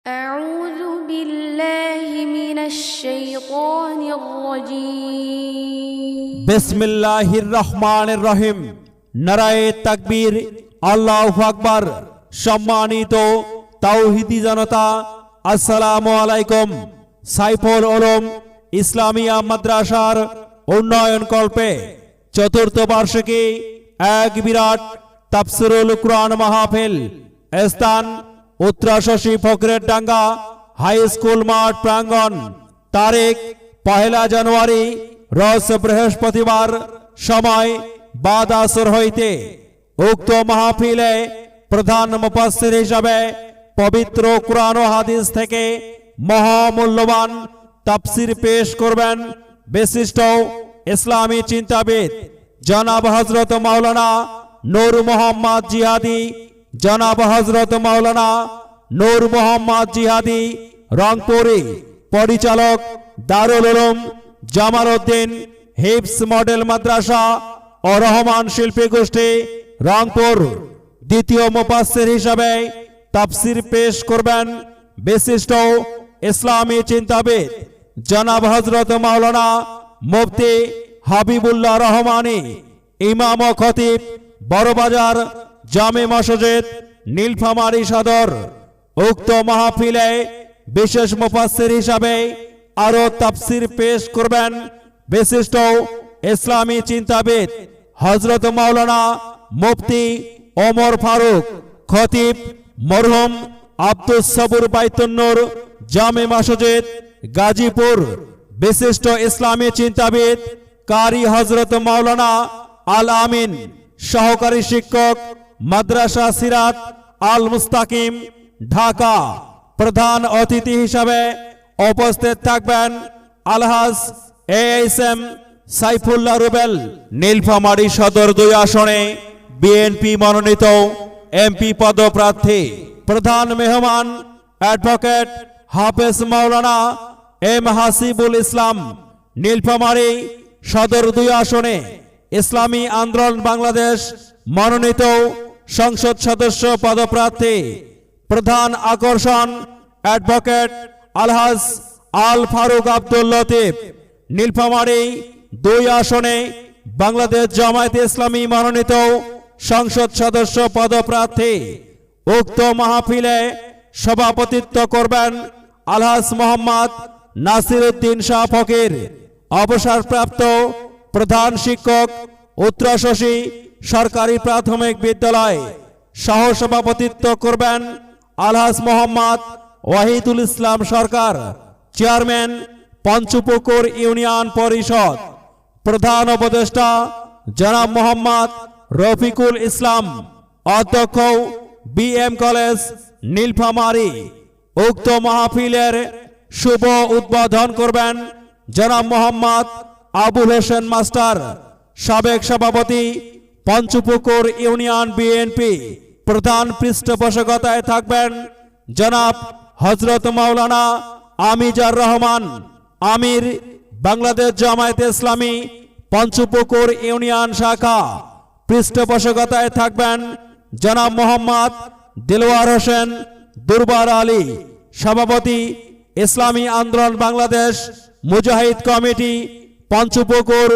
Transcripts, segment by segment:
أعوذ بالله من الشيطان الرجيم বিসমিল্লাহির রহমানির রহিম। নারায়ে তাকবীর, আল্লাহু আকবার। সম্মানিত তাওহীদি জনতা, আসসালামু আলাইকুম। সাইফুল উলুম ইসলামিয়া মাদ্রাসার উন্নয়ন কল্পে চতুর্থ বার্ষিকী এক বিরাট তাফসিরুল কুরআন মাহফিল স্থান উত্তরা শশী ফকরের ডাঙ্গা হাই স্কুল মাঠ প্রাঙ্গণ। তারিখ 1 জানুয়ারি রোজ বৃহস্পতিবার, সময় বাদ আসর হইতে। উক্ত মাহফিলে প্রধান মুফাসসির হিসাবে পবিত্র কুরআন ও হাদিস থেকে মহামূল্যবান তাফসির পেশ করবেন বিশিষ্ট ইসলামী চিন্তাবিদ জনাব হযরত মাওলানা নূর মোহাম্মদ জিহাদি। জনাব হযরত মাওলানা নূর মোহাম্মদ জিহাদি রংপুরি। পরিচালক দারুল উলুম জামালউদ্দিন হিফজ মডেল মাদ্রাসা ও রহমান শিল্পী গোষ্ঠী রংপুর। দ্বিতীয় মুফাসসির হিসাবে তাফসির পেশ করবেন বিশিষ্ট ইসলামী চিন্তাবিদ জনাব হযরত মাওলানা মুফতি হাবিবুল্লাহ রহমানী। ইমাম ও খতিব বড়বাজার জামে মসজিদ নীলফামারী সদর। উক্ত মাহফিলে বিশেষ মুফাসসির হিসাবে আরো তাফসির পেশ করবেন বিশিষ্ট ইসলামী চিন্তাবিদ হযরত মাওলানা মুফতি ওমর ফারুক। খতিব মরহুম আব্দুস সবুর বাইতুন্নুর জামে মসজিদ গাজীপুর। বিশিষ্ট ইসলামী চিন্তাবিদ কারি হযরত মাওলানা আল আমিন। সহকারী শিক্ষক মাদ্রাসা সিরাত আল মুস্তাকিম ঢাকা। প্রধান অতিথি হিসাবে উপস্থিত থাকবেন আলহাজ এএসএম সাইফুল্লাহ রুবেল। নীলফামারী সদর 2 আসনে বিএনপি মনোনীত এমপি পদপ্রার্থী। প্রধান মেহমান অ্যাডভোকেট হাফেজ মাওলানা এম হাসিবুল ইসলাম। নীলফামারী সদর 2 আসনে ইসলামী আন্দোলন বাংলাদেশ মনোনীত সংসদ সদস্য পদপ্রার্থী। প্রধান আকর্ষণ অ্যাডভোকেট আলহাজ আল ফারুক আব্দুল লতিফ। নীলফামারী 2 আসনে বাংলাদেশ জামায়াতে ইসলামী মনোনীত সংসদ সদস্য পদপ্রার্থী। উক্ত মাহফিলে সভাপতিত্ব করবেন আলহাজ মোহাম্মদ নাসির উদ্দিন শাহ ফকির, অবসরপ্রাপ্ত প্রধান শিক্ষক উত্তরা শশী সরকারি প্রাথমিক বিদ্যালয়। সহ সভাপতিত্ব করবেন আলহাজ মোহাম্মদ ওয়াহিদুল ইসলাম সরকার, চেয়ারম্যান পঞ্চপুকুর ইউনিয়ন পরিষদ। প্রধান উপদেষ্টা জনাব মোহাম্মদ রফিকুল ইসলাম, অধ্যক্ষ বিএম কলেজ নীলফামারী। উক্ত মাহফিলের শুভ উদ্বোধন করবেন জনাব মোহাম্মদ আবুল হোসেন মাস্টার, সাবেক সভাপতি পঞ্চপুকুর ইউনিয়ন বিএনপি। প্রধান পৃষ্ঠপোষকতায় থাকবেন জনাব হযরত মাওলানা আমিজার রহমান, আমির বাংলাদেশ জামায়াতে ইসলামী পঞ্চপুকুর ইউনিয়ন শাখা। পৃষ্ঠপোষকতায় থাকবেন জনাব মোহাম্মদ দিলওয়ার হোসেন দুরবার আলী, সভাপতি ইসলামী আন্দোলন বাংলাদেশ মুজাহিদ কমিটি পঞ্চপুকুর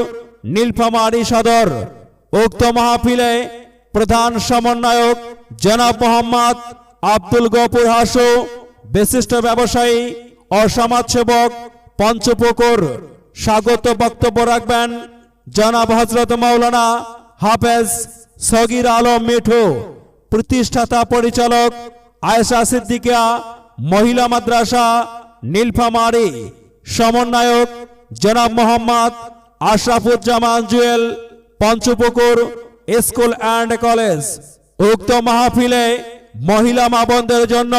নীলফামারী সদর। উক্ত মাহফিলে প্রধান সমন্বয়ক জনাব মোহাম্মদ আব্দুল গফুর হাসু, বিশিষ্ট ব্যবসায়ী ও সমাজসেবক পঞ্চপুকুর। স্বাগত বক্তব্য রাখবেন জনাব হযরত মাওলানা হাফেজ সগীর আলম মিঠু, প্রতিষ্ঠাতা পরিচালক আয়েশা সিদ্দিকা মহিলা মাদ্রাসা নীলফামারী। সমন্বয়ক জনাব Mohammad Ashrafuzzaman Jewel, Panchapukur school and college. উক্ত মাহফিলে মহিলা মা বোনদের জন্য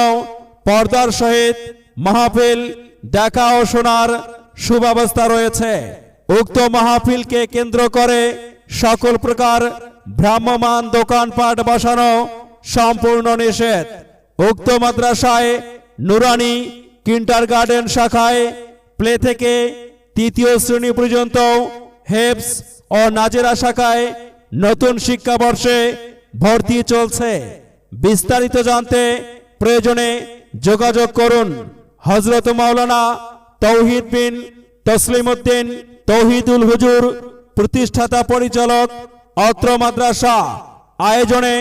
পর্দার সহিত মাহফিল দেখা ও শোনার সুব্যবস্থা রয়েছে। উক্ত মাহফিলকে কেন্দ্র করে সকল প্রকার ভ্রাম্যমাণ দোকানপাট বসানো সম্পূর্ণ নিষেধ। উক্ত মাদ্রাসায় নুরানি কিন্ডারগার্টেন শাখায় প্লে থেকে 3য় শ্রেণী পর্যন্ত, হেফজ ও নাজেরা শাখায় নতুন শিক্ষাবর্ষে ভর্তি চলছে। বিস্তারিত জানতে প্রয়োজনে যোগাযোগ করুন। হযরত মাওলানা তৌহিদ বিন তসলিম উদ্দিন তৌহিদুল হুজুর, প্রতিষ্ঠাতা পরিচালক, অত্র মাদ্রাসা। আয়োজনে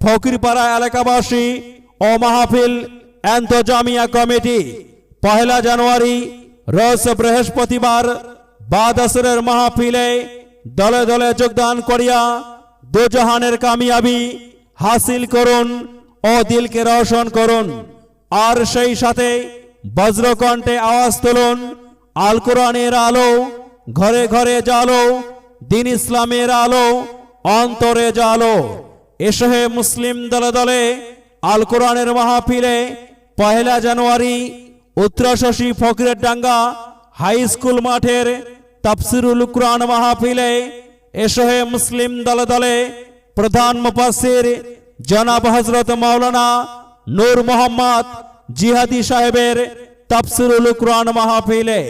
ফকিরপাড়া এলাকাবাসী ও মাহফিল এন্তজামিয়া কমিটি। 1 জানুয়ারি রোজ বৃহস্পতিবার বাদ আসরের মাহফিলে দলে দলে যোগদান করিয়া দুজাহানের কামিয়াবি হাসিল করুন ও দিলকে রোশন করুন। আর সেই সাথে বজ্রকণ্ঠে আওয়াজ তুলুন, আল কোরআনের আলো ঘরে ঘরে জ্বালো, দিন ইসলামের আলো অন্তরে জ্বালো। এসো হে মুসলিম দলে দলে আল কোরআনের মাহফিলে 1 জানুয়ারি উত্তরশশী ফকিরের ডাঙ্গা হাই স্কুল মাঠের তাফসিরুল কুরআন মাহফিলে এসো হে মুসলিম দলে দলে প্রধান মুফাসসির জনাব হযরত মাওলানা নূর মোহাম্মদ জিহাদি সাহেবের তাফসিরুল কুরআন মাহফিলে।